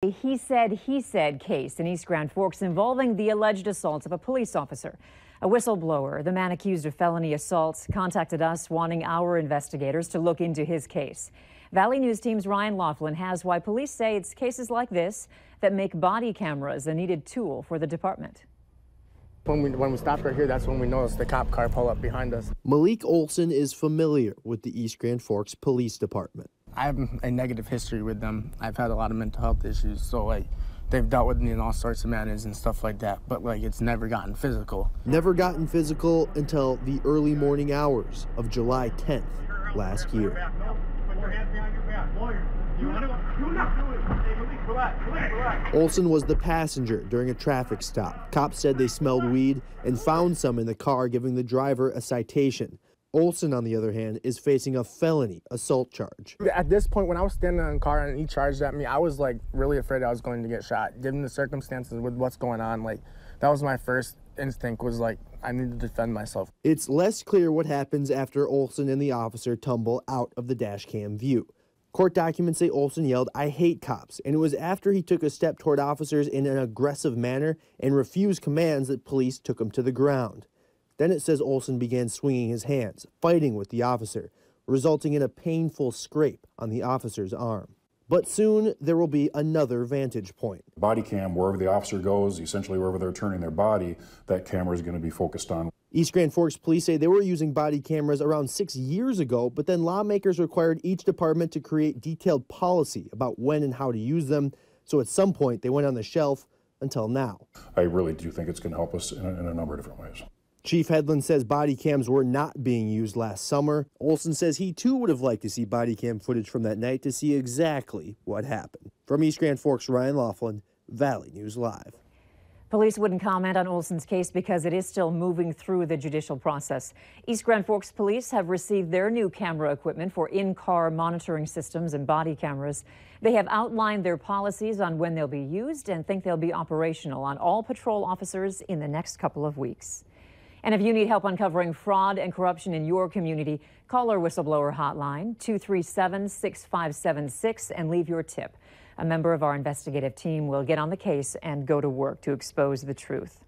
A he said case in East Grand Forks involving the alleged assault of a police officer. A whistleblower, the man accused of felony assault, contacted us wanting our investigators to look into his case. Valley News Team's Ryan Laughlin has why police say it's cases like this that make body cameras a needed tool for the department. When we stopped right here, that's when we noticed the cop car pull up behind us. Malik Olson is familiar with the East Grand Forks Police Department. I have a negative history with them. I've had a lot of mental health issues, so they've dealt with me in all sorts of manners and stuff like that, but it's never gotten physical. Never gotten physical until the early morning hours of July 10th last year. Olson was the passenger during a traffic stop. Cops said they smelled weed and found some in the car, giving the driver a citation. Olson, on the other hand, is facing a felony assault charge. At this point, when I was standing in the car and he charged at me, I was really afraid I was going to get shot. Given the circumstances with what's going on, that was my first instinct, was I need to defend myself. It's less clear what happens after Olson and the officer tumble out of the dash cam view. Court documents say Olson yelled, "I hate cops," and it was after he took a step toward officers in an aggressive manner and refused commands that police took him to the ground. Then it says Olson began swinging his hands, fighting with the officer, resulting in a painful scrape on the officer's arm. But soon there will be another vantage point. Body cam, wherever the officer goes, essentially wherever they're turning their body, that camera is going to be focused on. East Grand Forks police say they were using body cameras around 6 years ago, but then lawmakers required each department to create detailed policy about when and how to use them. So at some point they went on the shelf until now. I really do think it's going to help us in a number of different ways. Chief Headland says body cams were not being used last summer. Olson says he too would have liked to see body cam footage from that night to see exactly what happened. From East Grand Forks, Ryan Laughlin, Valley News Live. Police wouldn't comment on Olson's case because it is still moving through the judicial process. East Grand Forks police have received their new camera equipment for in-car monitoring systems and body cameras. They have outlined their policies on when they'll be used and think they'll be operational on all patrol officers in the next couple of weeks. And if you need help uncovering fraud and corruption in your community, call our whistleblower hotline, 237-6576, and leave your tip. A member of our investigative team will get on the case and go to work to expose the truth.